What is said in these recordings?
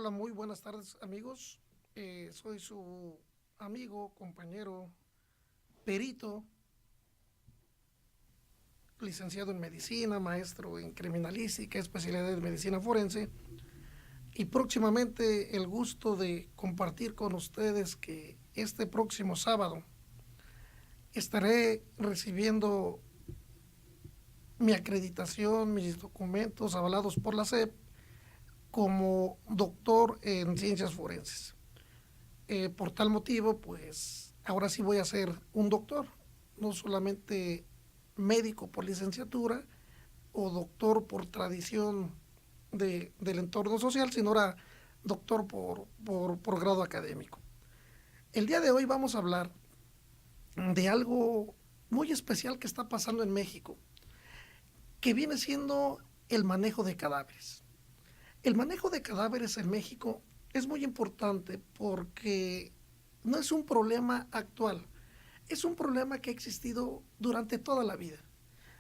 Hola, muy buenas tardes amigos. Soy su amigo, compañero, perito, licenciado en medicina, maestro en criminalística, especialidad en medicina forense y próximamente el gusto de compartir con ustedes que este próximo sábado estaré recibiendo mi acreditación, mis documentos avalados por la SEP como doctor en ciencias forenses. Por tal motivo, pues ahora sí voy a ser un doctor, no solamente médico por licenciatura o doctor por tradición del entorno social, sino ahora doctor por grado académico. El día de hoy vamos a hablar de algo muy especial que está pasando en México, que viene siendo el manejo de cadáveres. El manejo de cadáveres en México es muy importante porque no es un problema actual, es un problema que ha existido durante toda la vida.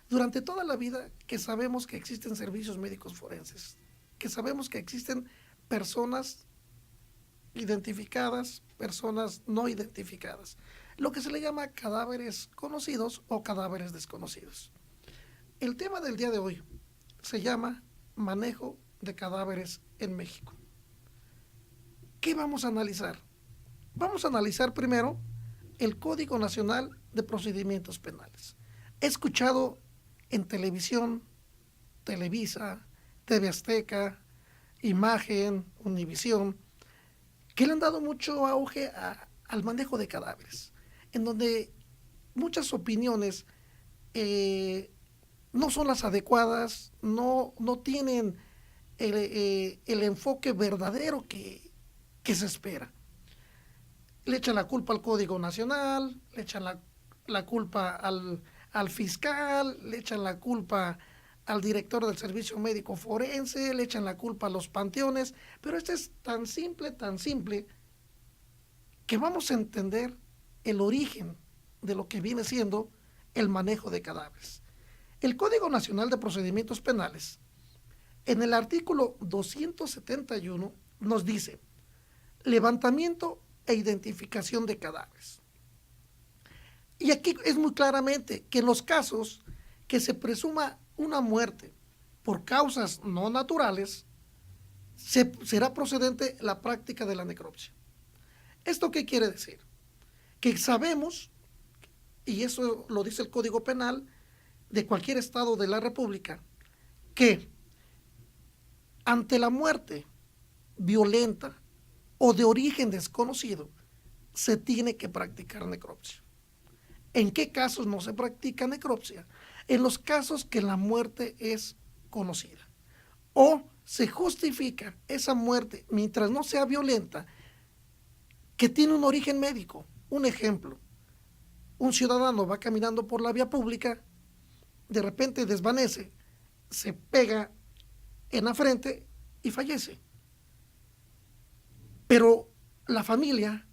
Durante toda la vida que sabemos que existen servicios médicos forenses, que sabemos que existen personas identificadas, personas no identificadas, lo que se le llama cadáveres conocidos o cadáveres desconocidos. El tema del día de hoy se llama manejo de cadáveres en México. ¿Qué vamos a analizar? Vamos a analizar primero el Código Nacional de Procedimientos Penales. He escuchado en televisión, Televisa, TV Azteca, Imagen, Univisión, que le han dado mucho auge al manejo de cadáveres, en donde muchas opiniones no son las adecuadas, no tienen el enfoque verdadero que se espera. Le echan la culpa al Código Nacional, le echan la culpa al fiscal, le echan la culpa al director del servicio médico forense, le echan la culpa a los panteones, pero esto es tan simple, que vamos a entender el origen de lo que viene siendo el manejo de cadáveres. El Código Nacional de Procedimientos Penales, en el artículo 271, nos dice levantamiento e identificación de cadáveres. Y aquí es muy claramente que en los casos que se presuma una muerte por causas no naturales, será procedente la práctica de la necropsia. ¿Esto qué quiere decir? Que sabemos, y eso lo dice el Código Penal de cualquier estado de la República, que ante la muerte violenta o de origen desconocido, se tiene que practicar necropsia. ¿En qué casos no se practica necropsia? En los casos que la muerte es conocida o se justifica esa muerte mientras no sea violenta, que tiene un origen médico. Un ejemplo, un ciudadano va caminando por la vía pública, de repente desvanece, se pega en la frente y fallece. Pero la familia,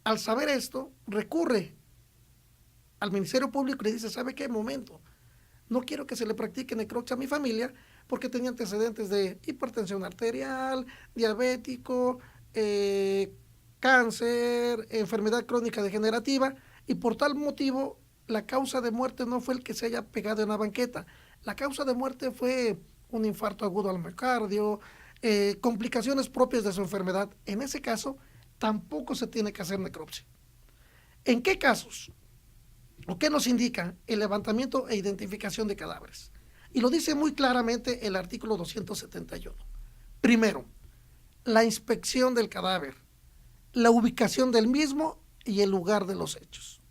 al saber esto, recurre al Ministerio Público y le dice, ¿sabe qué? Momento, no quiero que se le practique necropsia a mi familia porque tenía antecedentes de hipertensión arterial, diabético, cáncer, enfermedad crónica degenerativa, y por tal motivo la causa de muerte no fue el que se haya pegado en la banqueta. La causa de muerte fue un infarto agudo al miocardio, complicaciones propias de su enfermedad. En ese caso, tampoco se tiene que hacer necropsia. ¿En qué casos? ¿O qué nos indica el levantamiento e identificación de cadáveres? Y lo dice muy claramente el artículo 271. Primero, la inspección del cadáver, la ubicación del mismo y el lugar de los hechos.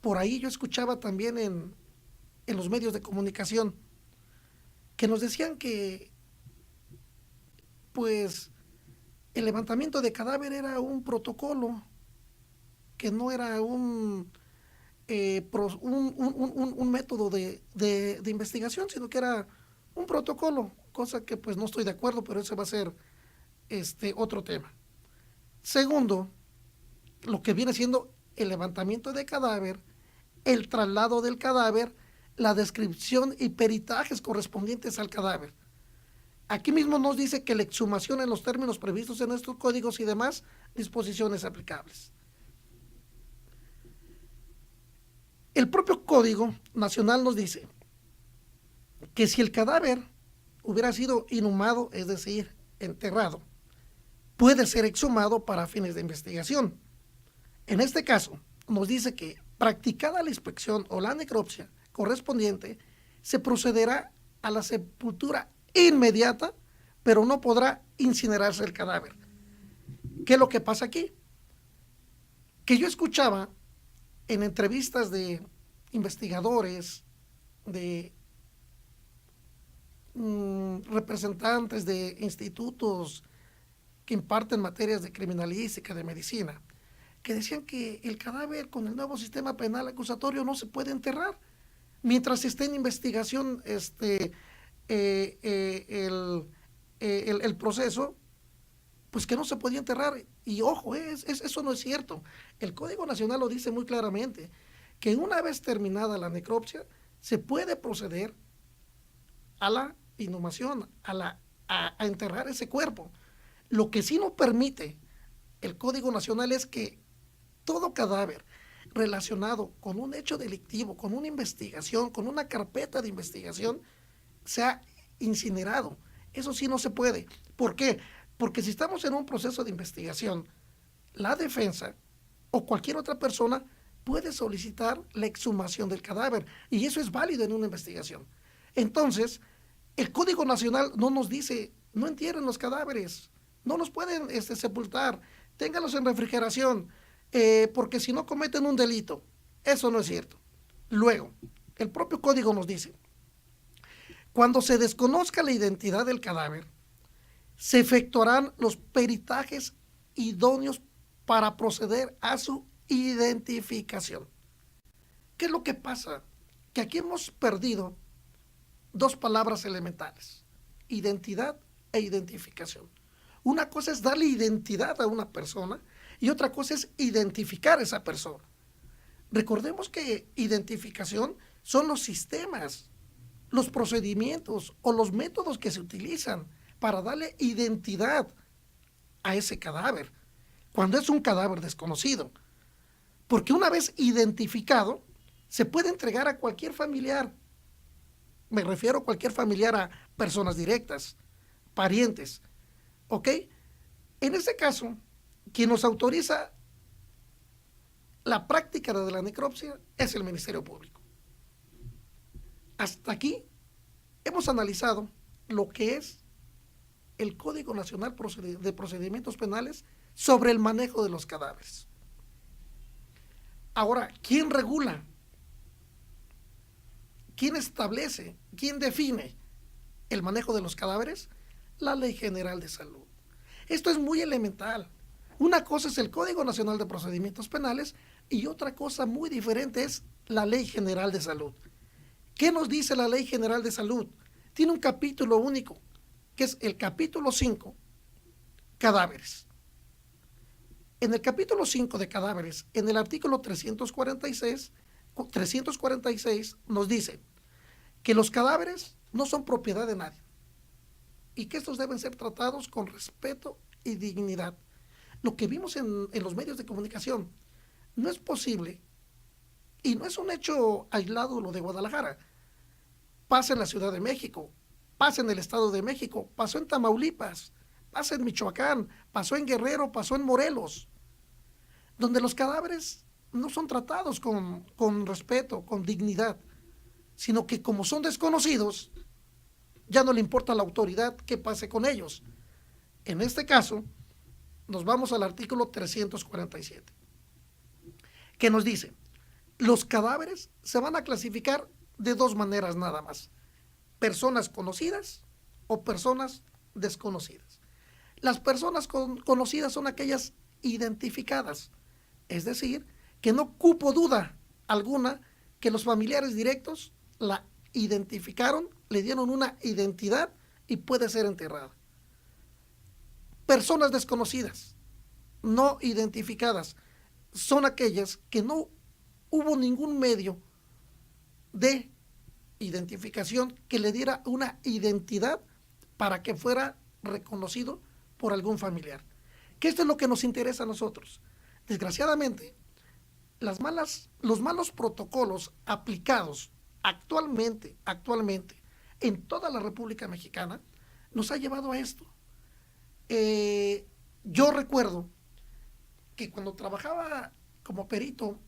Por ahí yo escuchaba también en los medios de comunicación que nos decían que pues el levantamiento de cadáver era un protocolo, que no era un método de investigación, sino que era un protocolo, cosa que pues no estoy de acuerdo, pero ese va a ser otro tema. Segundo, lo que viene siendo el levantamiento de cadáver, el traslado del cadáver, la descripción y peritajes correspondientes al cadáver. Aquí mismo nos dice que la exhumación en los términos previstos en estos códigos y demás disposiciones aplicables. El propio Código Nacional nos dice que si el cadáver hubiera sido inhumado, es decir, enterrado, puede ser exhumado para fines de investigación. En este caso, nos dice que practicada la inspección o la necropsia correspondiente, se procederá a la sepultura inmediata, pero no podrá incinerarse el cadáver. ¿Qué es lo que pasa aquí? Que yo escuchaba en entrevistas de investigadores, de representantes de institutos que imparten materias de criminalística, de medicina, que decían que el cadáver con el nuevo sistema penal acusatorio no se puede enterrar mientras esté en investigación el proceso, pues que no se podía enterrar. Y ojo, eso no es cierto. El Código Nacional lo dice muy claramente, que una vez terminada la necropsia, se puede proceder a la inhumación, a enterrar ese cuerpo. Lo que sí no permite el Código Nacional es que todo cadáver relacionado con un hecho delictivo, con una investigación, con una carpeta de investigación, sea incinerado. Eso sí no se puede. ¿Por qué? Porque si estamos en un proceso de investigación, la defensa o cualquier otra persona puede solicitar la exhumación del cadáver y eso es válido en una investigación. Entonces, el Código Nacional no nos dice, no entierren los cadáveres, no los pueden sepultar, ténganlos en refrigeración, porque si no cometen un delito. Eso no es cierto. Luego, el propio código nos dice, cuando se desconozca la identidad del cadáver, se efectuarán los peritajes idóneos para proceder a su identificación. ¿Qué es lo que pasa? Que aquí hemos perdido dos palabras elementales, identidad e identificación. Una cosa es darle identidad a una persona y otra cosa es identificar a esa persona. Recordemos que identificación son los sistemas, los procedimientos o los métodos que se utilizan para darle identidad a ese cadáver, cuando es un cadáver desconocido. Porque una vez identificado, se puede entregar a cualquier familiar. Me refiero a cualquier familiar, a personas directas, parientes. ¿Ok? En este caso, quien nos autoriza la práctica de la necropsia es el Ministerio Público. Hasta aquí hemos analizado lo que es el Código Nacional de Procedimientos Penales sobre el manejo de los cadáveres. Ahora, ¿quién regula? ¿Quién establece? ¿Quién define el manejo de los cadáveres? La Ley General de Salud. Esto es muy elemental. Una cosa es el Código Nacional de Procedimientos Penales y otra cosa muy diferente es la Ley General de Salud. ¿Qué nos dice la Ley General de Salud? Tiene un capítulo único, que es el capítulo 5, cadáveres. En el capítulo 5 de cadáveres, en el artículo 346 nos dice que los cadáveres no son propiedad de nadie y que estos deben ser tratados con respeto y dignidad. Lo que vimos en los medios de comunicación, no es posible, y no es un hecho aislado lo de Guadalajara, pasa en la Ciudad de México, pasa en el Estado de México, pasó en Tamaulipas, pasa en Michoacán, pasó en Guerrero, pasó en Morelos, donde los cadáveres no son tratados con respeto, con dignidad, sino que como son desconocidos, ya no le importa a la autoridad qué pase con ellos. En este caso, nos vamos al artículo 347, que nos dice, los cadáveres se van a clasificar de dos maneras nada más, personas conocidas o personas desconocidas. Las personas conocidas son aquellas identificadas, es decir, que no cupo duda alguna que los familiares directos la identificaron, le dieron una identidad y puede ser enterrada. Personas desconocidas, no identificadas, son aquellas que no hubo ningún medio de identificación que le diera una identidad para que fuera reconocido por algún familiar. Que esto es lo que nos interesa a nosotros. Desgraciadamente, los malos protocolos aplicados actualmente en toda la República Mexicana nos ha llevado a esto. Yo recuerdo que cuando trabajaba como perito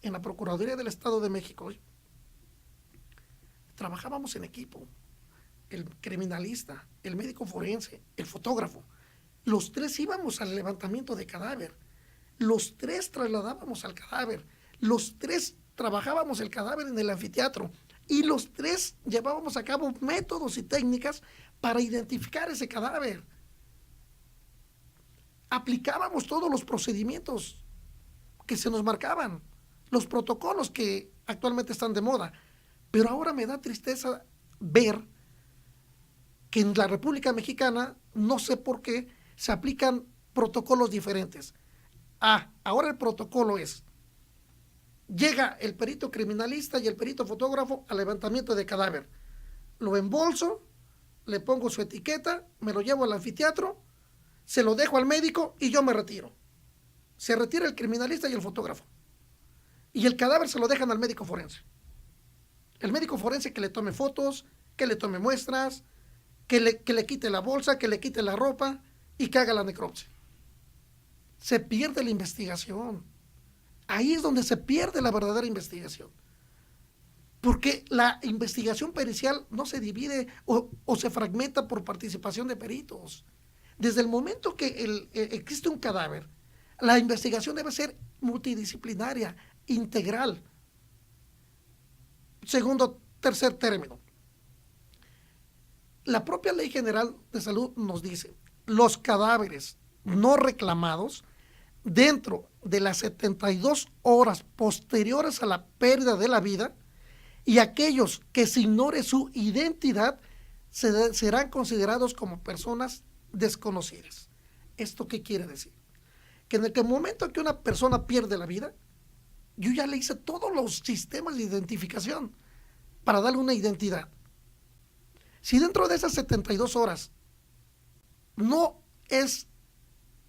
en la Procuraduría del Estado de México, trabajábamos en equipo, el criminalista, el médico forense, el fotógrafo. Los tres íbamos al levantamiento de cadáver, los tres trasladábamos al cadáver, los tres trabajábamos el cadáver en el anfiteatro y los tres llevábamos a cabo métodos y técnicas para identificar ese cadáver. Aplicábamos todos los procedimientos que se nos marcaban, los protocolos que actualmente están de moda. Pero ahora me da tristeza ver que en la República Mexicana, no sé por qué, se aplican protocolos diferentes. Ahora el protocolo es, llega el perito criminalista y el perito fotógrafo al levantamiento de cadáver. Lo embolso, le pongo su etiqueta, me lo llevo al anfiteatro, se lo dejo al médico y yo me retiro. Se retira el criminalista y el fotógrafo. Y el cadáver se lo dejan al médico forense. El médico forense que le tome fotos, que le tome muestras, que le quite la bolsa, que le quite la ropa y que haga la necropsia. Se pierde la investigación. Ahí es donde se pierde la verdadera investigación. Porque la investigación pericial no se divide o se fragmenta por participación de peritos. Desde el momento que existe un cadáver, la investigación debe ser multidisciplinaria, integral. Segundo, tercer término. La propia Ley General de Salud nos dice, los cadáveres no reclamados dentro de las 72 horas posteriores a la pérdida de la vida y aquellos que se ignore su identidad serán considerados como personas desconocidas. ¿Esto qué quiere decir? Que en el momento que una persona pierde la vida, yo ya le hice todos los sistemas de identificación para darle una identidad. Si dentro de esas 72 horas no es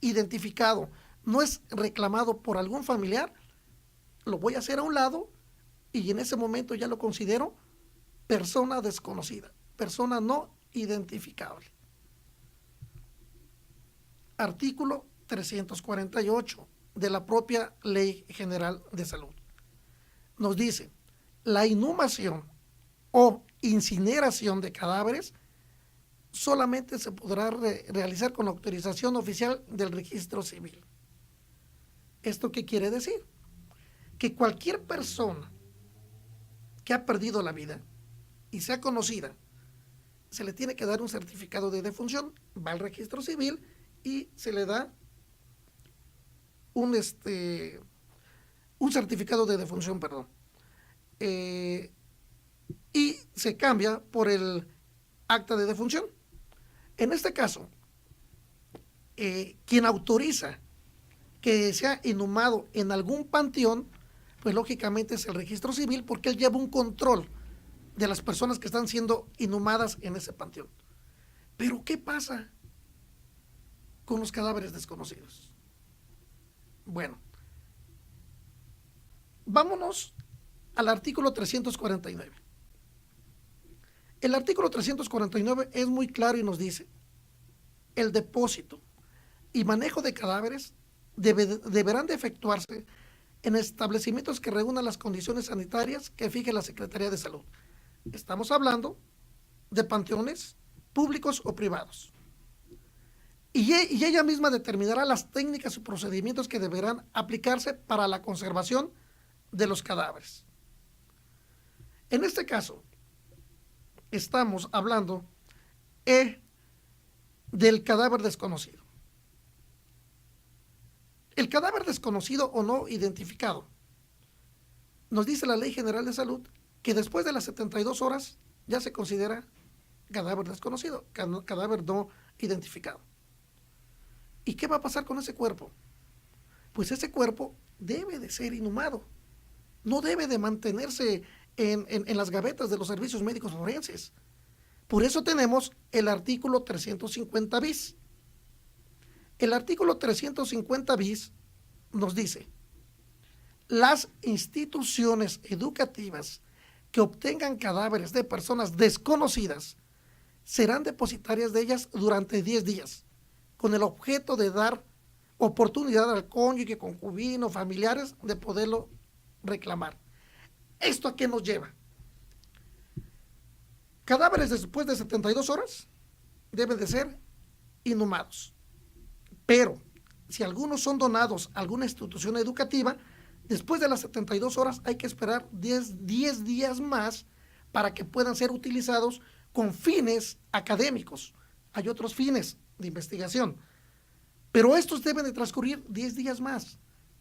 identificado, no es reclamado por algún familiar, lo voy a hacer a un lado y en ese momento ya lo considero persona desconocida, persona no identificable. Artículo 348 de la propia Ley General de Salud. Nos dice, la inhumación o incineración de cadáveres solamente se podrá realizar con autorización oficial del registro civil. ¿Esto qué quiere decir? Que cualquier persona que ha perdido la vida y sea conocida, se le tiene que dar un certificado de defunción, va al registro civil y se le da un certificado de defunción, perdón. Y se cambia por el acta de defunción. En este caso, quien autoriza que sea inhumado en algún panteón, pues lógicamente es el registro civil, porque él lleva un control de las personas que están siendo inhumadas en ese panteón. Pero ¿qué pasa con los cadáveres desconocidos? Bueno, vámonos al artículo 349. El artículo 349 es muy claro y nos dice, el depósito y manejo de cadáveres deberán de efectuarse en establecimientos que reúnan las condiciones sanitarias que fije la Secretaría de Salud. Estamos hablando de panteones públicos o privados. Y ella misma determinará las técnicas y procedimientos que deberán aplicarse para la conservación de los cadáveres. En este caso, estamos hablando del cadáver desconocido. El cadáver desconocido o no identificado, nos dice la Ley General de Salud que después de las 72 horas ya se considera cadáver desconocido, cadáver no identificado. ¿Y qué va a pasar con ese cuerpo? Pues ese cuerpo debe de ser inhumado, no debe de mantenerse en las gavetas de los servicios médicos forenses, Por eso tenemos el artículo 350 bis. El artículo 350 bis nos dice: las instituciones educativas que obtengan cadáveres de personas desconocidas serán depositarias de ellas durante 10 días, con el objeto de dar oportunidad al cónyuge, concubino, familiares de poderlo reclamar. ¿Esto a qué nos lleva? Cadáveres después de 72 horas deben de ser inhumados. Pero si algunos son donados a alguna institución educativa, después de las 72 horas hay que esperar 10 días más para que puedan ser utilizados con fines académicos. Hay otros fines de investigación, pero estos deben de transcurrir 10 días más.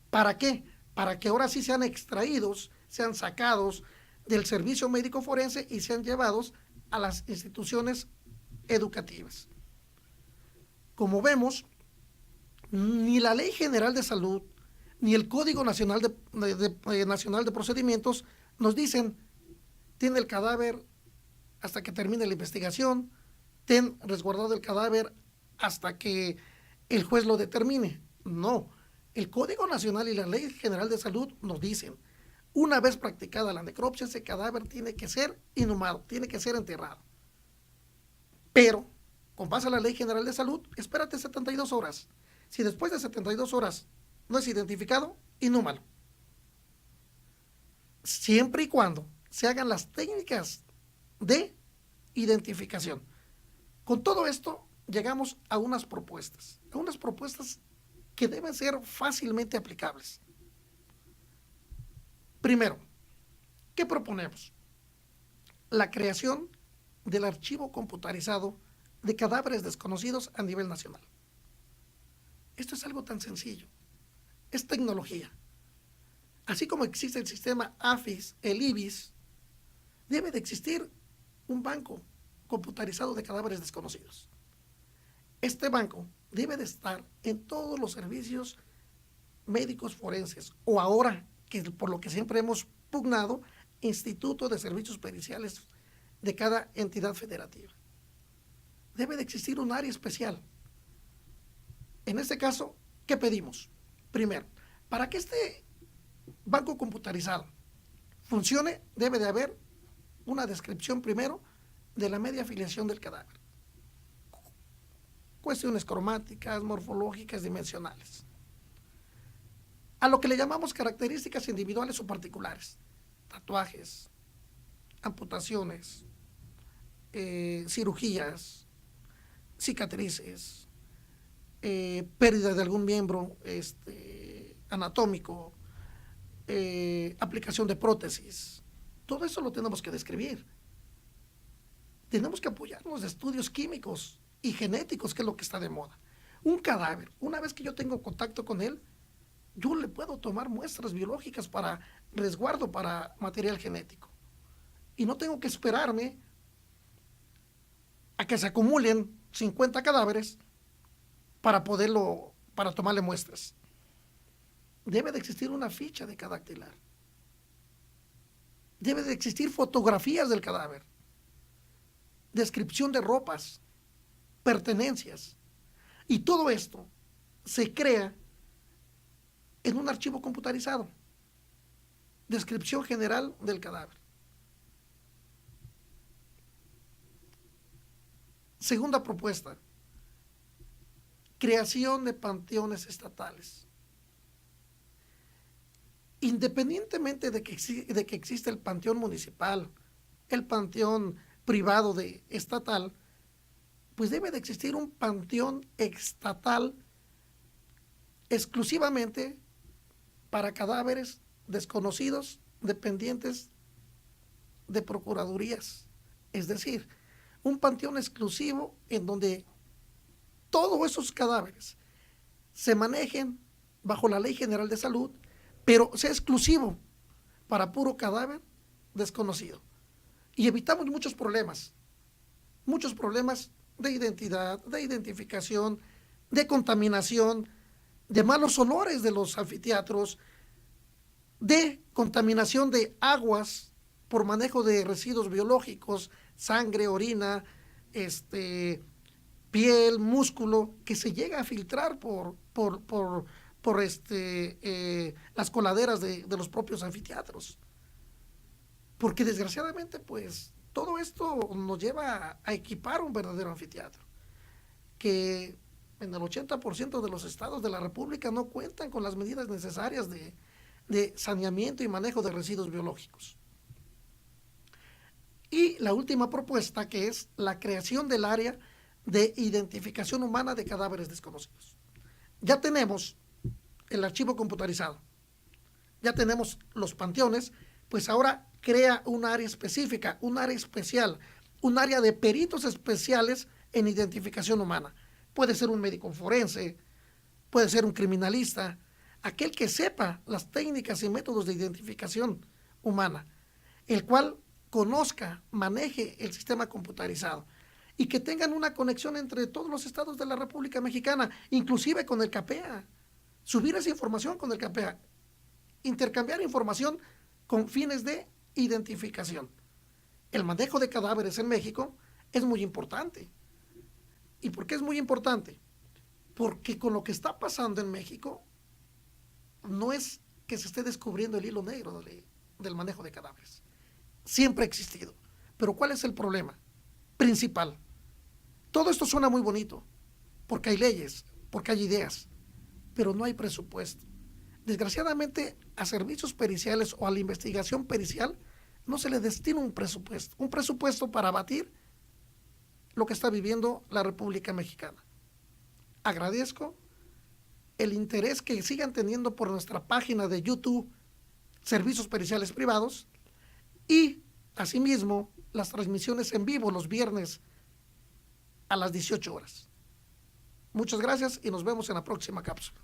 ¿Para qué? Para que ahora sí sean extraídos, sean sacados del servicio médico forense y sean llevados a las instituciones educativas. Como vemos, ni la Ley General de Salud ni el Código Nacional de Procedimientos nos dicen: tiene el cadáver hasta que termine la investigación, ten resguardado el cadáver hasta que el juez lo determine. No, el Código Nacional y la Ley General de Salud nos dicen: una vez practicada la necropsia, ese cadáver tiene que ser inhumado, tiene que ser enterrado. Pero, con base a la Ley General de Salud, espérate 72 horas. Si después de 72 horas no es identificado, inhúmalo. Siempre y cuando se hagan las técnicas de identificación. Con todo esto, llegamos a unas propuestas que deben ser fácilmente aplicables. Primero, ¿qué proponemos? La creación del archivo computarizado de cadáveres desconocidos a nivel nacional. Esto es algo tan sencillo, es tecnología. Así como existe el sistema AFIS, el IBIS, debe de existir un banco computarizado de cadáveres desconocidos. Este banco debe de estar en todos los servicios médicos forenses, o ahora, que por lo que siempre hemos pugnado, Instituto de Servicios Periciales de cada entidad federativa. Debe de existir un área especial. En este caso, ¿qué pedimos? Primero, para que este banco computarizado funcione, debe de haber una descripción primero de la media afiliación del cadáver. Cuestiones cromáticas, morfológicas, dimensionales. A lo que le llamamos características individuales o particulares: tatuajes, amputaciones, cirugías, cicatrices, pérdida de algún miembro anatómico, aplicación de prótesis. Todo eso lo tenemos que describir. Tenemos que apoyarnos de estudios químicos y genéticos, que es lo que está de moda. Un cadáver, una vez que yo tengo contacto con él, yo le puedo tomar muestras biológicas para resguardo para material genético. Y no tengo que esperarme a que se acumulen 50 cadáveres para tomarle muestras. Debe de existir una ficha de cada dactilar. Debe de existir fotografías del cadáver, descripción de ropas, pertenencias. Y todo esto se crea en un archivo computarizado. Descripción general del cadáver. Segunda propuesta: creación de panteones estatales. Independientemente de que exista el panteón municipal, el panteón privado estatal, pues debe de existir un panteón estatal exclusivamente para cadáveres desconocidos dependientes de procuradurías. Es decir, un panteón exclusivo en donde todos esos cadáveres se manejen bajo la Ley General de Salud, pero sea exclusivo para puro cadáver desconocido. Y evitamos muchos problemas de identidad, de identificación, de contaminación, de malos olores de los anfiteatros, de contaminación de aguas por manejo de residuos biológicos, sangre, orina, piel, músculo, que se llega a filtrar por las coladeras de los propios anfiteatros. Porque desgraciadamente, pues, todo esto nos lleva a equipar un verdadero anfiteatro, que en el 80% de los estados de la República no cuentan con las medidas necesarias de saneamiento y manejo de residuos biológicos. Y la última propuesta, que es la creación del área de identificación humana de cadáveres desconocidos. Ya tenemos el archivo computarizado, ya tenemos los panteones, pues ahora crea un área específica, un área especial, un área de peritos especiales en identificación humana. Puede ser un médico forense, puede ser un criminalista, aquel que sepa las técnicas y métodos de identificación humana, el cual conozca, maneje el sistema computarizado y que tengan una conexión entre todos los estados de la República Mexicana, inclusive con el CAPEA, subir esa información con el CAPEA, intercambiar información con fines de identificación. El manejo de cadáveres en México es muy importante. ¿Y por qué es muy importante? Porque con lo que está pasando en México, no es que se esté descubriendo el hilo negro del manejo de cadáveres. Siempre ha existido. Pero ¿cuál es el problema principal? Todo esto suena muy bonito, porque hay leyes, porque hay ideas, pero no hay presupuesto. Desgraciadamente, a servicios periciales o a la investigación pericial no se le destina un presupuesto para abatir lo que está viviendo la República Mexicana. Agradezco el interés que sigan teniendo por nuestra página de YouTube, Servicios Periciales Privados, y asimismo las transmisiones en vivo los viernes a las 18 horas. Muchas gracias y nos vemos en la próxima cápsula.